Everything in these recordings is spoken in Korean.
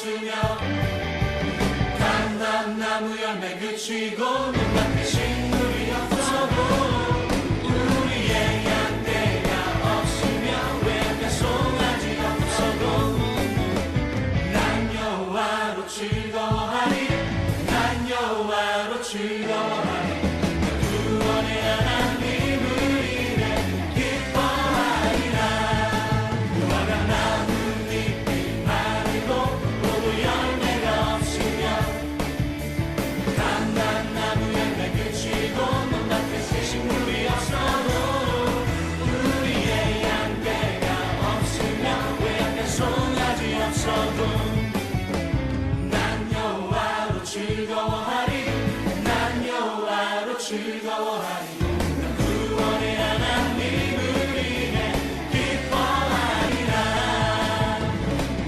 없으며 단단나무 열매 그치고 눈앞에 식물이 없어도 우리의 양떼가 없으며 외양간 송아지 없어도 난 여호와로 즐거워하리 난 여호와로 즐거워하리 구원의 하나님을 인해 기뻐하리라 무화과 나뭇잎이 마르고 포도 열매가 없으며 단단나무 열매 그치고 눈앞에 식물이 없어도 우리의 양떼가 없으며 외양간 송아지 없어도 난 여호와로 즐거워하리 난 여호와로 즐거워하리 구원의 하나님을 인해 기뻐하리라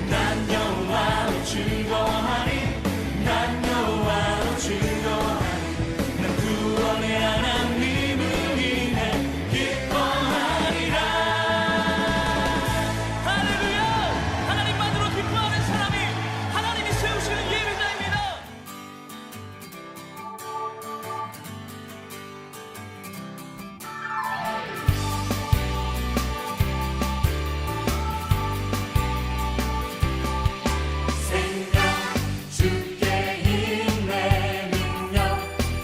난 여호와로 즐거워하리 난 여호와로 즐거워하리 난 구원의 하나님을 인해 기뻐하리라. 할렐루야! 하나님만으로 기뻐하는 사람이 하나님이 세우시는 예배자입니다. 생명 주께 힘내 능력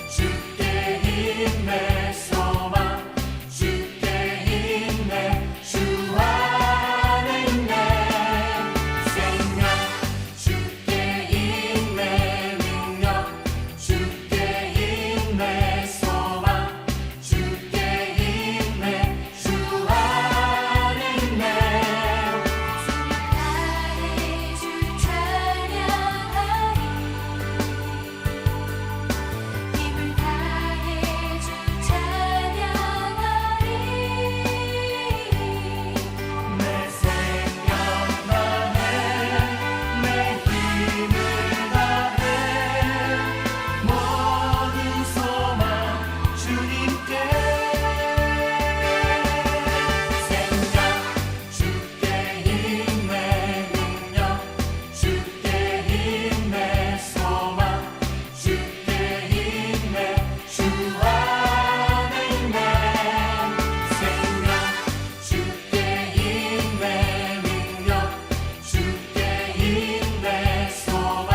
주께 힘내 소망 주께 힘내 주 안에 있네 생명 주께 힘내 능력 주께 힘내 소망 주께 힘내 주 안에 있네 나의 주 찬양하리 힘을 다해 주 찬양하리 내 생명 다해 내 힘을 다해 모든 소망 주님께 생명 주께 힘내 능력 주께 힘내 소망 주께 힘내 주 안에 있네 생명 주께 힘내 능력 주께 힘내 소망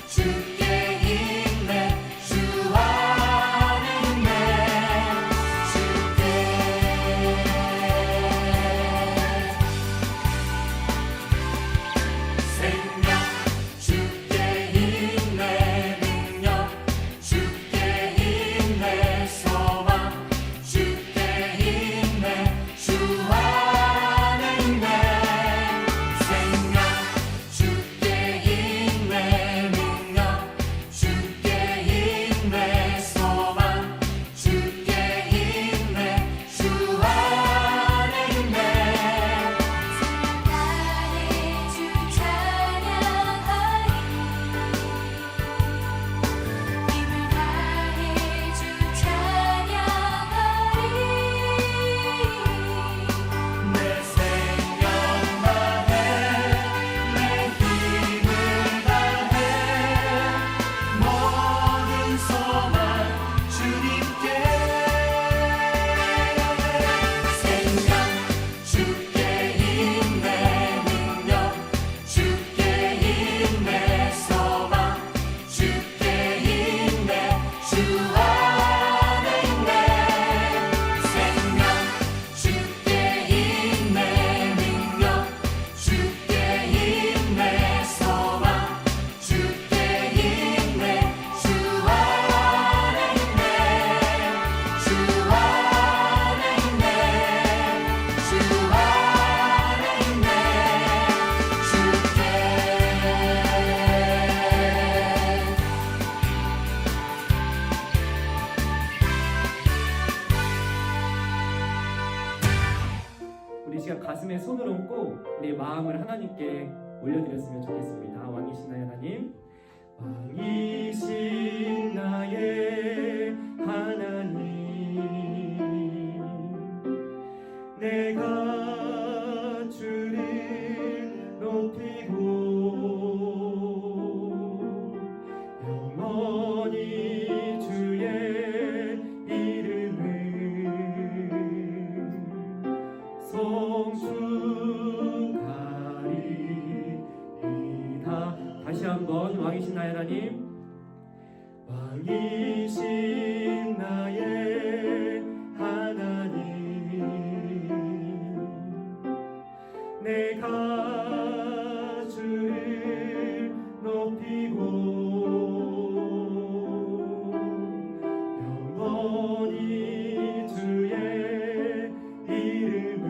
주께 힘내 주 안에 있네 생명 주께 힘내 능력 주께 힘내 소망 주께 힘내 주 안에 있네 생명 주께 힘내 능력 주께 힘내 소망 주께 힘내 주 안에 있네 나의 주 찬양하리 힘을 다해 주 찬양하리 내 생명 다해 내 힘을 다해 모든 소망 주님께 생명 주께 힘내 능력 주께 힘내 소망 주께 힘내 주 안에 있네 생명 주께 힘내 능력 주께 힘내 소망 주께 힘내 주 안에 있네 주 안에 있네 주 안에 있네 우리 시간 가슴에 손을 얹고 우리 마음을 하나님께 올려드렸으면 좋겠습니다. 왕이신 나의 하나님, 왕이신 나의 하나님, 내가 주를 높이고 다시 한번 왕이신 나의 하나님, 왕이신 나의 하나님, 내가 주를 높이고 영원히 주의 이름을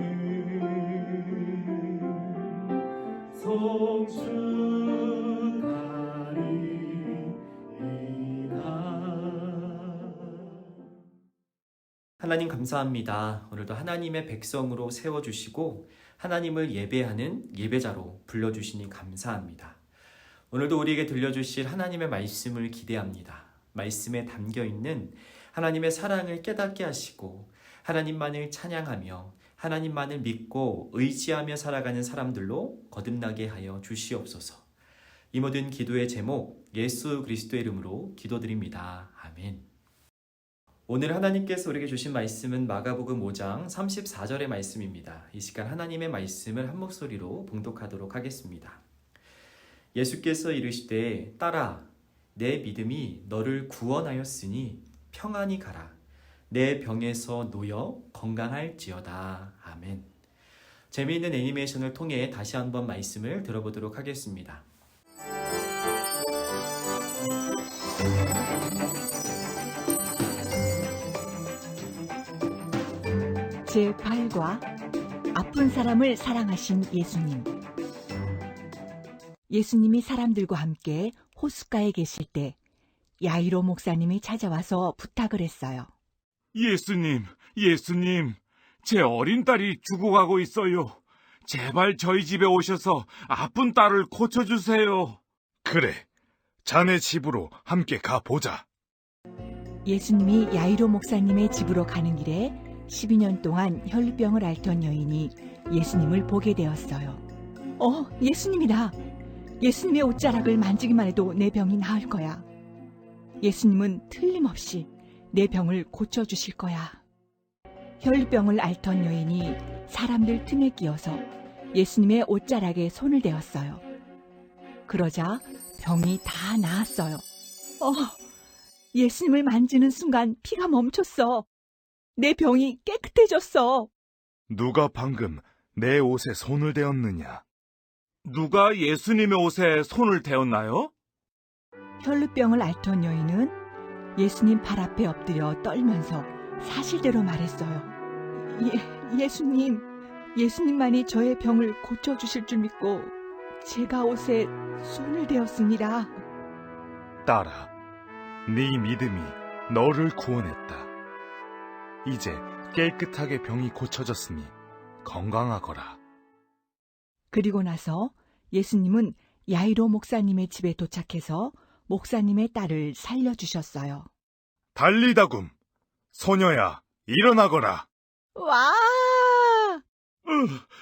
하나님 감사합니다. 오늘도 하나님의 백성으로 세워주시고 하나님을 예배하는 예배자로 불러주시니 감사합니다. 오늘도 우리에게 들려주실 하나님의 말씀을 기대합니다. 말씀에 담겨있는 하나님의 사랑을 깨닫게 하시고 하나님만을 찬양하며 하나님만을 믿고 의지하며 살아가는 사람들로 거듭나게 하여 주시옵소서. 이 모든 기도의 제목 예수 그리스도의 이름으로 기도드립니다. 아멘. 오늘 하나님께서 우리에게 주신 말씀은 마가복음 5장 34절의 말씀입니다. 이 시간 하나님의 말씀을 한 목소리로 봉독하도록 하겠습니다. 예수께서 이르시되 딸아 내 믿음이 너를 구원하였으니 평안히 가라. 내 병에서 놓여 건강할지어다. 아멘. 재미있는 애니메이션을 통해 다시 한번 말씀을 들어보도록 하겠습니다. 제8과 아픈 사람을 사랑하신 예수님. 예수님이 사람들과 함께 호숫가에 계실 때 야이로 목사님이 찾아와서 부탁을 했어요. 예수님, 제 어린 딸이 죽어가고 있어요. 제발 저희 집에 오셔서 아픈 딸을 고쳐주세요. 그래, 자네 집으로 함께 가보자. 예수님이 야이로 목사님의 집으로 가는 길에 12년 동안 혈루병을 앓던 여인이 예수님을 보게 되었어요. 예수님이다. 예수님의 옷자락을 만지기만 해도 내 병이 나을 거야. 예수님은 틀림없이 내 병을 고쳐주실 거야. 혈루병을 앓던 여인이 사람들 틈에 끼어서 예수님의 옷자락에 손을 대었어요. 그러자 병이 다 나았어요. 예수님을 만지는 순간 피가 멈췄어. 내 병이 깨끗해졌어. 누가 방금 내 옷에 손을 대었느냐? 누가 예수님의 옷에 손을 대었나요? 혈루병을 앓던 여인은 예수님 발 앞에 엎드려 떨면서 사실대로 말했어요. 예수님만이 저의 병을 고쳐주실 줄 믿고 제가 옷에 손을 대었습니다. 딸아, 네 믿음이 너를 구원했다. 이제 깨끗하게 병이 고쳐졌으니 건강하거라. 그리고 나서 예수님은 야이로 목사님의 집에 도착해서 목사님의 딸을 살려주셨어요. 달리다굼, 소녀야, 일어나거라. 와!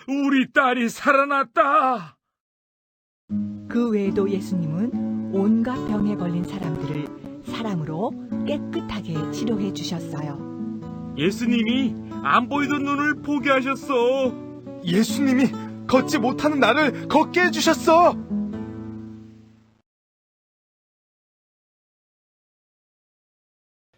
우리 딸이 살아났다. 그 외에도 예수님은 온갖 병에 걸린 사람들을 사랑으로 깨끗하게 치료해 주셨어요. 예수님이 안 보이던 눈을 보게 하셨어. 예수님이 걷지 못하는 나를 걷게 해주셨어.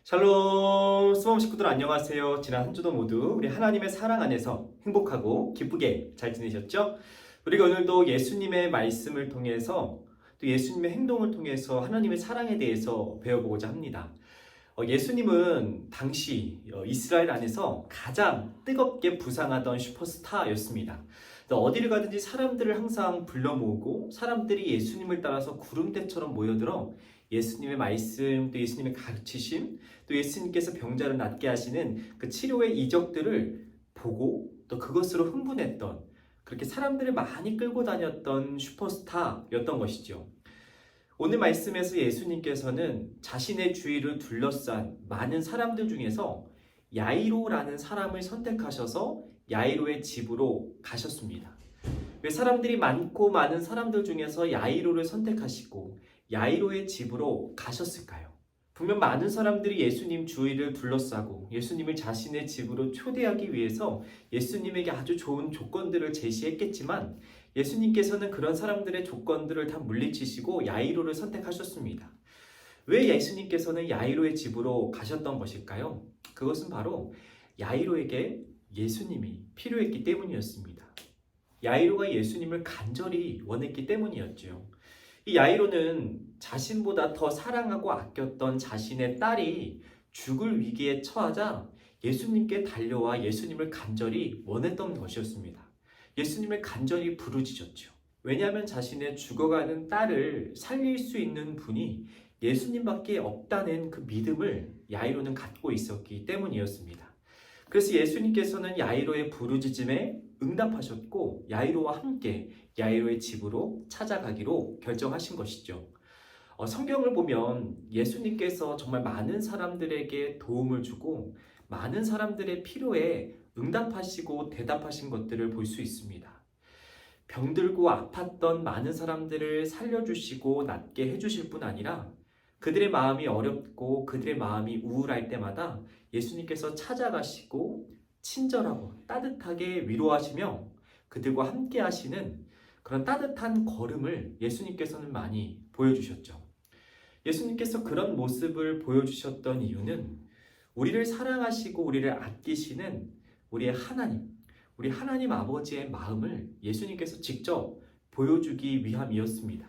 샬롬 수범 식구들 안녕하세요. 지난 한 주도 모두 우리 하나님의 사랑 안에서 행복하고 기쁘게 잘 지내셨죠? 우리가 오늘도 예수님의 말씀을 통해서 또 예수님의 행동을 통해서 하나님의 사랑에 대해서 배워보고자 합니다. 예수님은 당시 이스라엘 안에서 가장 뜨겁게 부상하던 슈퍼스타였습니다. 어디를 가든지 사람들을 항상 불러 모으고 사람들이 예수님을 따라서 구름대처럼 모여들어 예수님의 말씀, 또 예수님의 가르치심, 또 예수님께서 병자를 낫게 하시는 그 치료의 이적들을 보고 또 그것으로 흥분했던, 그렇게 사람들을 많이 끌고 다녔던 슈퍼스타였던 것이죠. 오늘 말씀에서 예수님께서는 자신의 주위를 둘러싼 많은 사람들 중에서 야이로라는 사람을 선택하셔서 야이로의 집으로 가셨습니다. 왜 사람들이 많고 많은 사람들 중에서 야이로를 선택하시고 야이로의 집으로 가셨을까요? 분명 많은 사람들이 예수님 주위를 둘러싸고 예수님을 자신의 집으로 초대하기 위해서 예수님에게 아주 좋은 조건들을 제시했겠지만 예수님께서는 그런 사람들의 조건들을 다 물리치시고 야이로를 선택하셨습니다. 왜 예수님께서는 야이로의 집으로 가셨던 것일까요? 그것은 바로 야이로에게 예수님이 필요했기 때문이었습니다. 야이로가 예수님을 간절히 원했기 때문이었죠. 이 야이로는 자신보다 더 사랑하고 아꼈던 자신의 딸이 죽을 위기에 처하자 예수님께 달려와 예수님을 간절히 원했던 것이었습니다. 예수님을 간절히 부르짖었죠. 왜냐하면 자신의 죽어가는 딸을 살릴 수 있는 분이 예수님밖에 없다는 그 믿음을 야이로는 갖고 있었기 때문이었습니다. 그래서 예수님께서는 야이로의 부르짖음에 응답하셨고 야이로와 함께 야이로의 집으로 찾아가기로 결정하신 것이죠. 성경을 보면 예수님께서 정말 많은 사람들에게 도움을 주고 많은 사람들의 필요에 응답하시고 대답하신 것들을 볼 수 있습니다. 병들고 아팠던 많은 사람들을 살려주시고 낫게 해주실 뿐 아니라 그들의 마음이 어렵고 그들의 마음이 우울할 때마다 예수님께서 찾아가시고 친절하고 따뜻하게 위로하시며 그들과 함께 하시는 그런 따뜻한 걸음을 예수님께서는 많이 보여주셨죠. 예수님께서 그런 모습을 보여주셨던 이유는 우리를 사랑하시고 우리를 아끼시는 우리 하나님 아버지의 마음을 예수님께서 직접 보여주기 위함이었습니다.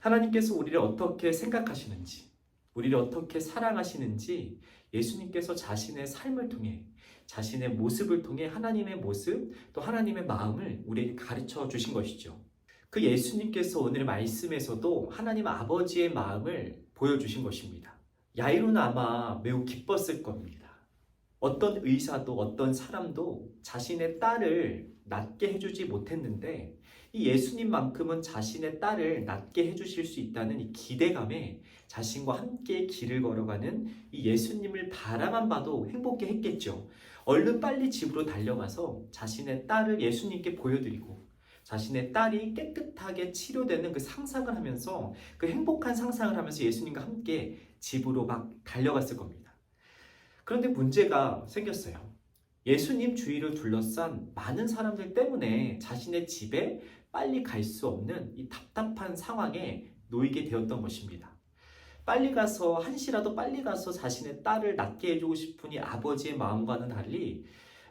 하나님께서 우리를 어떻게 생각하시는지, 우리를 어떻게 사랑하시는지 예수님께서 자신의 삶을 통해, 자신의 모습을 통해 하나님의 모습, 또 하나님의 마음을 우리에게 가르쳐 주신 것이죠. 그 예수님께서 오늘 말씀에서도 하나님 아버지의 마음을 보여주신 것입니다. 야이로는 아마 매우 기뻤을 겁니다. 어떤 의사도 어떤 사람도 자신의 딸을 낫게 해주지 못했는데 이 예수님만큼은 자신의 딸을 낫게 해주실 수 있다는 이 기대감에 자신과 함께 길을 걸어가는 이 예수님을 바라만 봐도 행복해 했겠죠. 얼른 빨리 집으로 달려가서 자신의 딸을 예수님께 보여드리고 자신의 딸이 깨끗하게 치료되는 그 상상을 하면서 그 행복한 상상을 하면서 예수님과 함께 집으로 막 달려갔을 겁니다. 그런데 문제가 생겼어요. 예수님 주위를 둘러싼 많은 사람들 때문에 자신의 집에 빨리 갈 수 없는 이 답답한 상황에 놓이게 되었던 것입니다. 빨리 가서 한시라도 빨리 가서 자신의 딸을 낫게 해주고 싶은 이 아버지의 마음과는 달리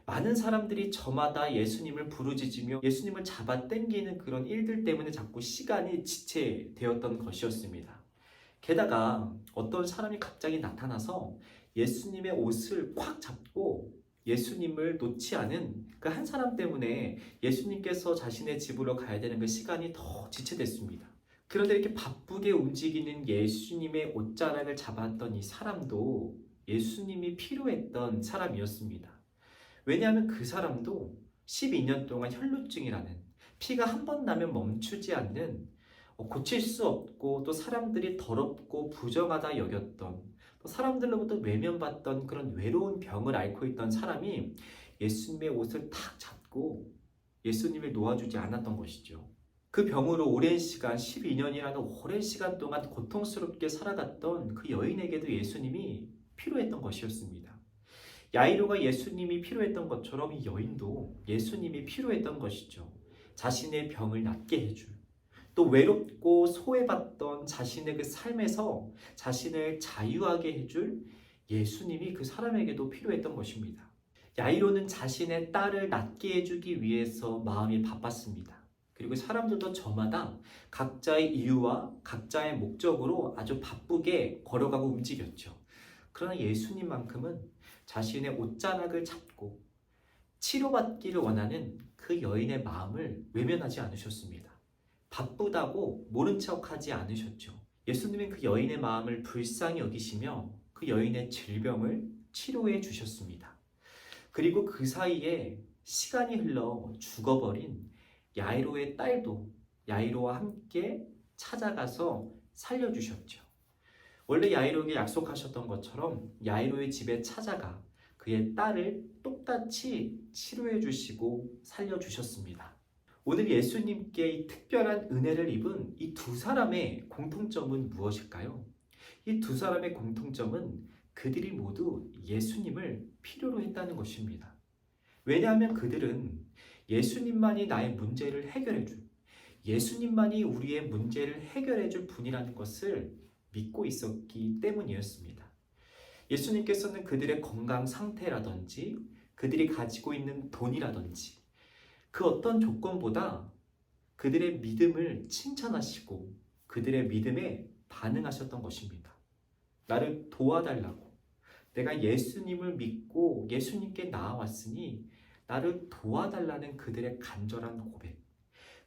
많은 사람들이 저마다 예수님을 부르짖으며 예수님을 잡아당기는 그런 일들 때문에 자꾸 시간이 지체되었던 것이었습니다. 게다가 어떤 사람이 갑자기 나타나서 예수님의 옷을 꽉 잡고 예수님을 놓지 않은 그 한 사람 때문에 예수님께서 자신의 집으로 가야 되는 그 시간이 더 지체됐습니다. 그런데 이렇게 바쁘게 움직이는 예수님의 옷자락을 잡았던 이 사람도 예수님이 필요했던 사람이었습니다. 왜냐하면 그 사람도 12년 동안 혈루증이라는 피가 한 번 나면 멈추지 않는 고칠 수 없고 또 사람들이 더럽고 부정하다 여겼던 또 사람들로부터 외면받던 그런 외로운 병을 앓고 있던 사람이 예수님의 옷을 탁 잡고 예수님을 놓아주지 않았던 것이죠. 그 병으로 오랜 시간 12년이라는 오랜 시간 동안 고통스럽게 살아갔던 그 여인에게도 예수님이 필요했던 것이었습니다. 야이로가 예수님이 필요했던 것처럼 이 여인도 예수님이 필요했던 것이죠. 자신의 병을 낫게 해줄, 또 외롭고 소외받던 자신의 그 삶에서 자신을 자유하게 해줄 예수님이 그 사람에게도 필요했던 것입니다. 야이로는 자신의 딸을 낫게 해주기 위해서 마음이 바빴습니다. 그리고 사람들도 저마다 각자의 이유와 각자의 목적으로 아주 바쁘게 걸어가고 움직였죠. 그러나 예수님만큼은 자신의 옷자락을 잡고 치료받기를 원하는 그 여인의 마음을 외면하지 않으셨습니다. 바쁘다고 모른 척하지 않으셨죠. 예수님은 그 여인의 마음을 불쌍히 여기시며 그 여인의 질병을 치료해 주셨습니다. 그리고 그 사이에 시간이 흘러 죽어버린 야이로의 딸도 야이로와 함께 찾아가서 살려주셨죠. 원래 야이로에게 약속하셨던 것처럼 야이로의 집에 찾아가 그의 딸을 똑같이 치료해 주시고 살려주셨습니다. 오늘 예수님께 이 특별한 은혜를 입은 이 두 사람의 공통점은 무엇일까요? 이 두 사람의 공통점은 그들이 모두 예수님을 필요로 했다는 것입니다. 왜냐하면 그들은 예수님만이 나의 문제를 해결해 줄, 예수님만이 우리의 문제를 해결해 줄 분이라는 것을 믿고 있었기 때문이었습니다. 예수님께서는 그들의 건강 상태라든지 그들이 가지고 있는 돈이라든지 그 어떤 조건보다 그들의 믿음을 칭찬하시고 그들의 믿음에 반응하셨던 것입니다. 나를 도와달라고. 내가 예수님을 믿고 예수님께 나아왔으니 나를 도와달라는 그들의 간절한 고백,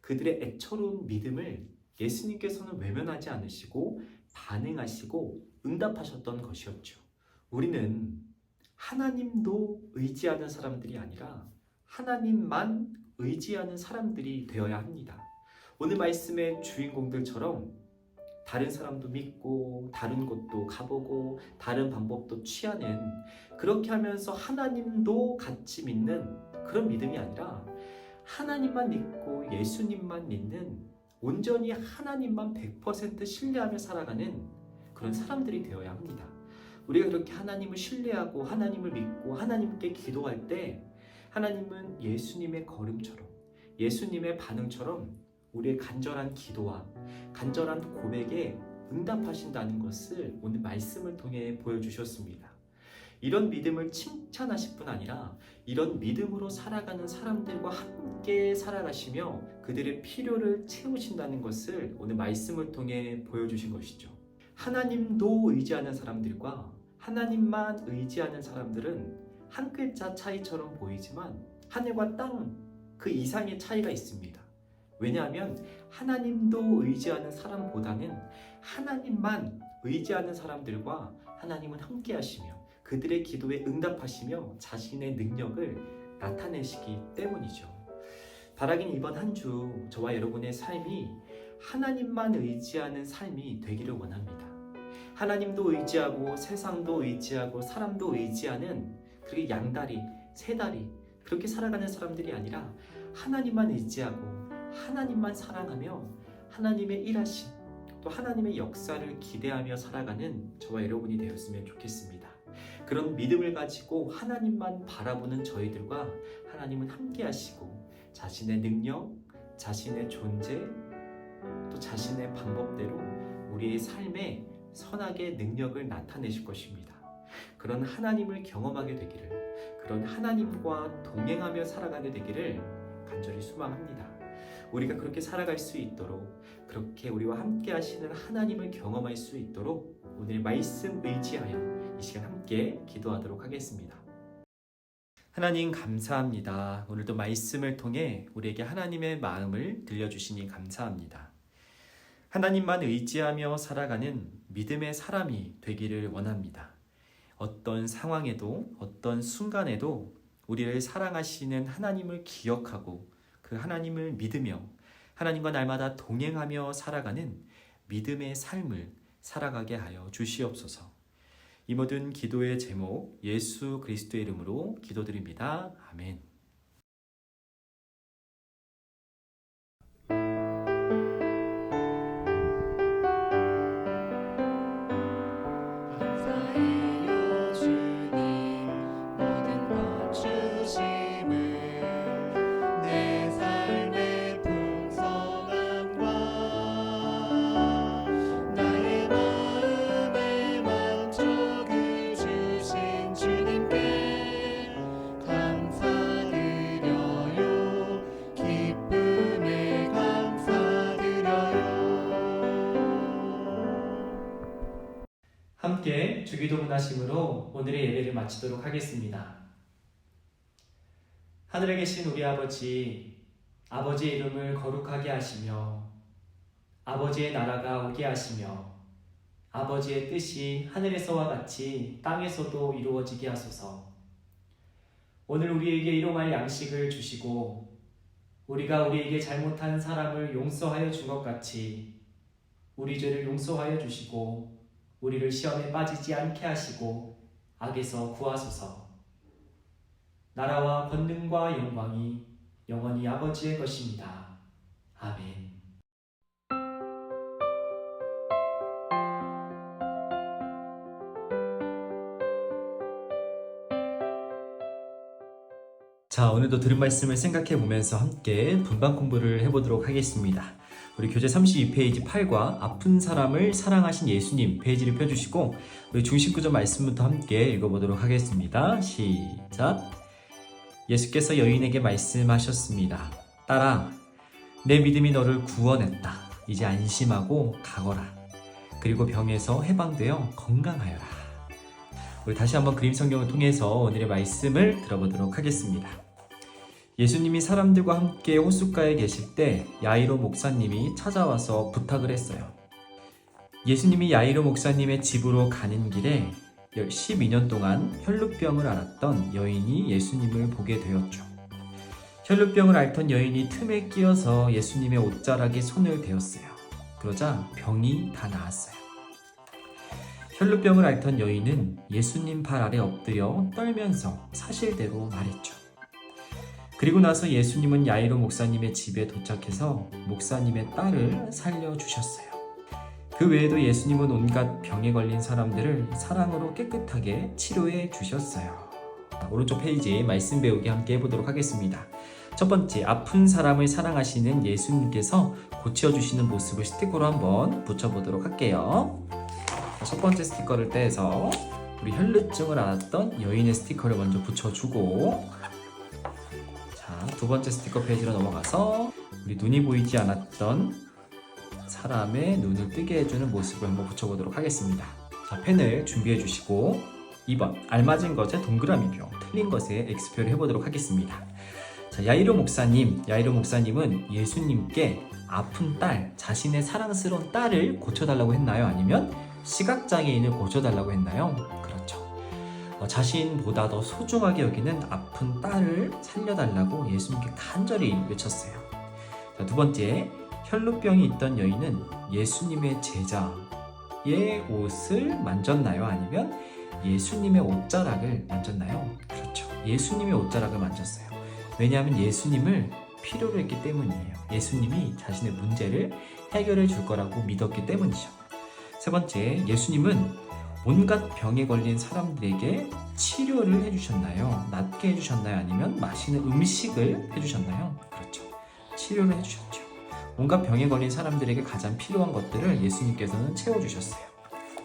그들의 애처로운 믿음을 예수님께서는 외면하지 않으시고 반응하시고 응답하셨던 것이었죠. 우리는 하나님도 의지하는 사람들이 아니라 하나님만 의지하는 사람들이 되어야 합니다. 오늘 말씀의 주인공들처럼 다른 사람도 믿고 다른 곳도 가보고 다른 방법도 취하는, 그렇게 하면서 하나님도 같이 믿는 그런 믿음이 아니라 하나님만 믿고 예수님만 믿는, 온전히 하나님만 100% 신뢰하며 살아가는 그런 사람들이 되어야 합니다. 우리가 그렇게 하나님을 신뢰하고 하나님을 믿고 하나님께 기도할 때 하나님은 예수님의 걸음처럼, 예수님의 반응처럼 우리의 간절한 기도와 간절한 고백에 응답하신다는 것을 오늘 말씀을 통해 보여주셨습니다. 이런 믿음을 칭찬하실 뿐 아니라 이런 믿음으로 살아가는 사람들과 함께 살아가시며 그들의 필요를 채우신다는 것을 오늘 말씀을 통해 보여주신 것이죠. 하나님도 의지하는 사람들과 하나님만 의지하는 사람들은 한 글자 차이처럼 보이지만 하늘과 땅 그 이상의 차이가 있습니다. 왜냐하면 하나님도 의지하는 사람보다는 하나님만 의지하는 사람들과 하나님은 함께 하시며 그들의 기도에 응답하시며 자신의 능력을 나타내시기 때문이죠. 바라긴 이번 한 주 저와 여러분의 삶이 하나님만 의지하는 삶이 되기를 원합니다. 하나님도 의지하고 세상도 의지하고 사람도 의지하는 그렇게 양다리, 세다리 그렇게 살아가는 사람들이 아니라 하나님만 의지하고 하나님만 사랑하며 하나님의 일하심 또 하나님의 역사를 기대하며 살아가는 저와 여러분이 되었으면 좋겠습니다. 그런 믿음을 가지고 하나님만 바라보는 저희들과 하나님은 함께 하시고 자신의 능력, 자신의 존재 또 자신의 방법대로 우리의 삶에 선하게 능력을 나타내실 것입니다. 그런 하나님을 경험하게 되기를, 그런 하나님과 동행하며 살아가게 되기를 간절히 소망합니다. 우리가 그렇게 살아갈 수 있도록, 그렇게 우리와 함께 하시는 하나님을 경험할 수 있도록 오늘 말씀 의지하여 이 시간 함께 기도하도록 하겠습니다. 하나님 감사합니다. 오늘도 말씀을 통해 우리에게 하나님의 마음을 들려주시니 감사합니다. 하나님만 의지하며 살아가는 믿음의 사람이 되기를 원합니다. 어떤 상황에도 어떤 순간에도 우리를 사랑하시는 하나님을 기억하고 그 하나님을 믿으며 하나님과 날마다 동행하며 살아가는 믿음의 삶을 살아가게 하여 주시옵소서. 이 모든 기도의 제목 예수 그리스도의 이름으로 기도드립니다. 아멘. 감사해요 주님 모든 것 주심을 내 삶의 풍성함과 나의 마음의 만족을 주신 주님께 감사드려요 기쁨에 감사드려요. 함께 주기도문 하심으로 오늘의 예배를 마치도록 하겠습니다. 하늘에 계신 우리 아버지, 아버지의 이름을 거룩하게 하시며 아버지의 나라가 오게 하시며 아버지의 뜻이 하늘에서와 같이 땅에서도 이루어지게 하소서. 오늘 우리에게 일용할 양식을 주시고 우리가 우리에게 잘못한 사람을 용서하여 준 것 같이 우리 죄를 용서하여 주시고 우리를 시험에 빠지지 않게 하시고 악에서 구하소서. 나라와 권능과 영광이 영원히 아버지의 것입니다. 아멘. 자, 오늘도 들은 말씀을 생각해 보면서 함께 분방 공부를 해보도록 하겠습니다. 우리 교재 32페이지 8과 아픈 사람을 사랑하신 예수님 페이지를 펴주시고 우리 중심구절 말씀부터 함께 읽어보도록 하겠습니다. 시작. 예수께서 여인에게 말씀하셨습니다. 딸아, 내 믿음이 너를 구원했다. 이제 안심하고 가거라. 그리고 병에서 해방되어 건강하여라. 우리 다시 한번 그림 성경을 통해서 오늘의 말씀을 들어보도록 하겠습니다. 예수님이 사람들과 함께 호숫가에 계실 때 야이로 목사님이 찾아와서 부탁을 했어요. 예수님이 야이로 목사님의 집으로 가는 길에 12년 동안 혈루병을 앓았던 여인이 예수님을 보게 되었죠. 혈루병을 앓던 여인이 틈에 끼어서 예수님의 옷자락에 손을 대었어요. 그러자 병이 다 나았어요. 혈루병을 앓던 여인은 예수님 발 아래 엎드려 떨면서 사실대로 말했죠. 그리고 나서 예수님은 야이로 목사님의 집에 도착해서 목사님의 딸을 살려주셨어요. 그 외에도 예수님은 온갖 병에 걸린 사람들을 사랑으로 깨끗하게 치료해 주셨어요. 오른쪽 페이지 말씀 배우기 함께 해보도록 하겠습니다. 첫 번째, 아픈 사람을 사랑하시는 예수님께서 고쳐주시는 모습을 스티커로 한번 붙여보도록 할게요. 첫 번째 스티커를 떼서 우리 혈루증을 앓았던 여인의 스티커를 먼저 붙여주고, 자, 두 번째 스티커 페이지로 넘어가서 우리 눈이 보이지 않았던 사람의 눈을 뜨게 해주는 모습을 한번 붙여보도록 하겠습니다. 자, 펜을 준비해 주시고 2번, 알맞은 것에 동그라미표, 틀린 것에 X표를 해보도록 하겠습니다. 자, 야이로 목사님은 예수님께 아픈 딸, 자신의 사랑스러운 딸을 고쳐달라고 했나요? 아니면 시각장애인을 고쳐달라고 했나요? 그렇죠. 자신보다 더 소중하게 여기는 아픈 딸을 살려달라고 예수님께 간절히 외쳤어요. 자, 두 번째, 혈루병이 있던 여인은 예수님의 제자의 옷을 만졌나요? 아니면 예수님의 옷자락을 만졌나요? 그렇죠. 예수님의 옷자락을 만졌어요. 왜냐하면 예수님을 필요로 했기 때문이에요. 예수님이 자신의 문제를 해결해 줄 거라고 믿었기 때문이죠. 세 번째, 예수님은 온갖 병에 걸린 사람들에게 치료를 해주셨나요? 낫게 해주셨나요? 아니면 맛있는 음식을 해주셨나요? 그렇죠. 치료를 해주셨죠. 온갖 병에 걸린 사람들에게 가장 필요한 것들을 예수님께서는 채워주셨어요.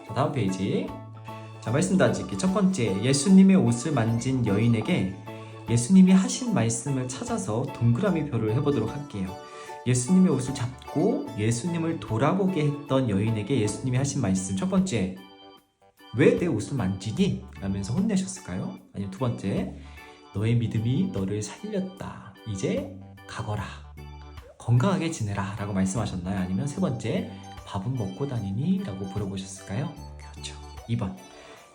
자, 다음 페이지. 자, 말씀 다지기. 첫 번째, 예수님의 옷을 만진 여인에게 예수님이 하신 말씀을 찾아서 동그라미표를 해보도록 할게요. 예수님의 옷을 잡고 예수님을 돌아보게 했던 여인에게 예수님이 하신 말씀. 첫 번째, 왜 내 옷을 만지니? 라면서 혼내셨을까요? 아니면 두 번째, 너의 믿음이 너를 살렸다. 이제 가거라. 건강하게 지내라 라고 말씀하셨나요? 아니면 세 번째, 밥은 먹고 다니니? 라고 물어보셨을까요? 그렇죠. 2번,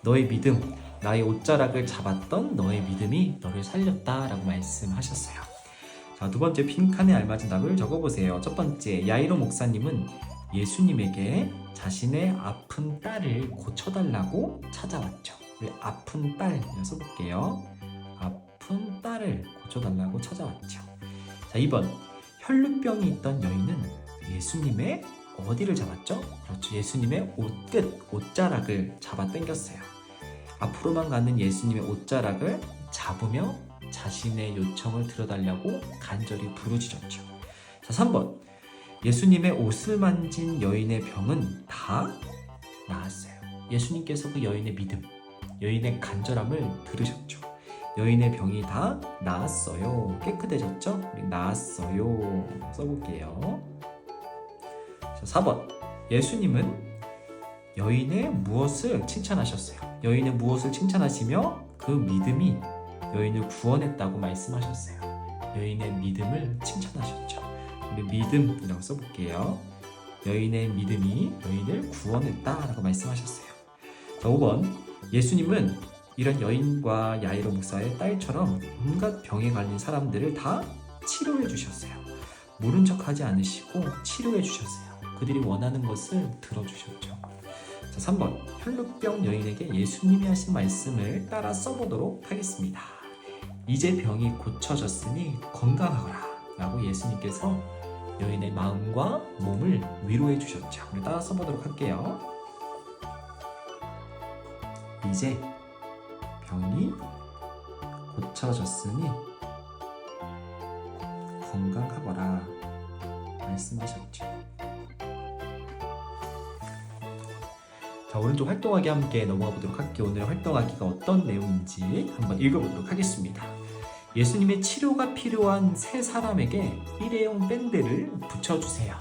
너의 믿음, 나의 옷자락을 잡았던 너의 믿음이 너를 살렸다 라고 말씀하셨어요. 자, 두 번째 빈칸에 알맞은 답을 적어보세요. 첫 번째, 야이로 목사님은 예수님에게 자신의 아픈 딸을 고쳐달라고 찾아왔죠. 우리 아픈 딸 써볼게요. 아픈 딸을 고쳐달라고 찾아왔죠. 자, 2번, 혈루병이 있던 여인은 예수님의 어디를 잡았죠? 그렇죠. 예수님의 옷끝, 옷자락을 잡아 당겼어요. 앞으로만 가는 예수님의 옷자락을 잡으며 자신의 요청을 들어달라고 간절히 부르짖었죠. 자, 3번, 예수님의 옷을 만진 여인의 병은 다 나았어요. 예수님께서 그 여인의 믿음, 여인의 간절함을 들으셨죠. 여인의 병이 다 나았어요. 깨끗해졌죠? 우리 나았어요 써볼게요. 자, 4번, 예수님은 여인의 무엇을 칭찬하셨어요? 여인의 무엇을 칭찬하시며 그 믿음이 여인을 구원했다고 말씀하셨어요. 여인의 믿음을 칭찬하셨죠. 우리 믿음이라고 써볼게요. 여인의 믿음이 여인을 구원했다라고 말씀하셨어요. 자, 5번, 예수님은 이런 여인과 야이로 목사의 딸처럼 온갖 병에 걸린 사람들을 다 치료해 주셨어요. 모른 척하지 않으시고 치료해 주셨어요. 그들이 원하는 것을 들어주셨죠. 자, 3번, 혈루병 여인에게 예수님이 하신 말씀을 따라 써보도록 하겠습니다. 이제 병이 고쳐졌으니 건강하거라 라고 예수님께서 여인의 마음과 몸을 위로해 주셨죠. 우리 따라 써보도록 할게요. 이제 병이 고쳐졌으니 건강하거라 말씀하셨죠. 자, 오른쪽 활동하기 함께 넘어가 보도록 할게요. 오늘의 활동하기가 어떤 내용인지 한번 읽어보도록 하겠습니다. 예수님의 치료가 필요한 세 사람에게 일회용 밴드를 붙여주세요.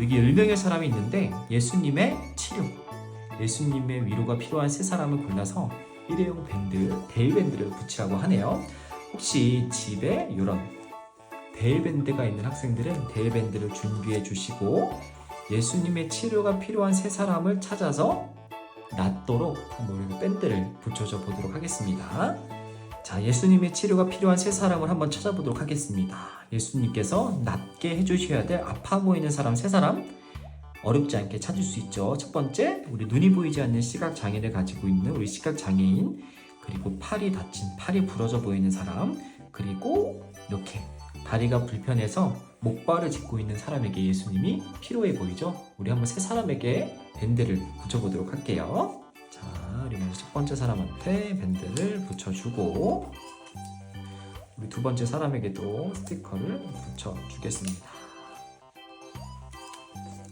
여기 10명의 사람이 있는데 예수님의 치료, 예수님의 위로가 필요한 세 사람을 골라서 일회용 밴드, 데일밴드를 붙이라고 하네요. 혹시 집에 이런 데일밴드가 있는 학생들은 데일밴드를 준비해 주시고 예수님의 치료가 필요한 세 사람을 찾아서 낫도록 한번 우리가 밴드를 붙여줘 보도록 하겠습니다. 자, 예수님의 치료가 필요한 세 사람을 한번 찾아보도록 하겠습니다. 예수님께서 낫게 해주셔야 될 아파 보이는 사람 세 사람 어렵지 않게 찾을 수 있죠. 첫 번째, 우리 눈이 보이지 않는 시각장애를 가지고 있는 우리 시각장애인, 그리고 팔이 다친, 팔이 부러져 보이는 사람, 그리고 이렇게 다리가 불편해서 목발을 짚고 있는 사람에게 예수님이 필요해 보이죠. 우리 한번 세 사람에게 밴드를 붙여보도록 할게요. 자, 우리 먼저 첫 번째 사람한테 밴드를 붙여주고 우리 두 번째 사람에게도 스티커를 붙여주겠습니다.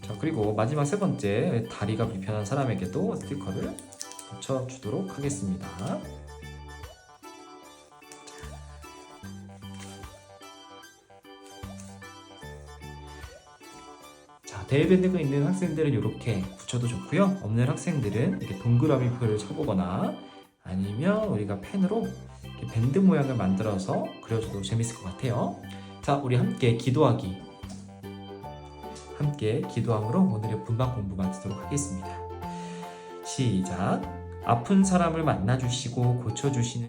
자, 그리고 마지막 세 번째 다리가 불편한 사람에게도 스티커를 붙여주도록 하겠습니다. 자, 데일밴드가 있는 학생들은 이렇게 붙여도 좋고요. 없는 학생들은 이렇게 동그라미 표를 쳐보거나 아니면 우리가 펜으로 이렇게 밴드 모양을 만들어서 그려줘도 재밌을 것 같아요. 자, 우리 함께 기도하기. 함께 기도함으로 오늘의 분방 공부 마치도록 하겠습니다. 시작. 아픈 사람을 만나주시고 고쳐주시는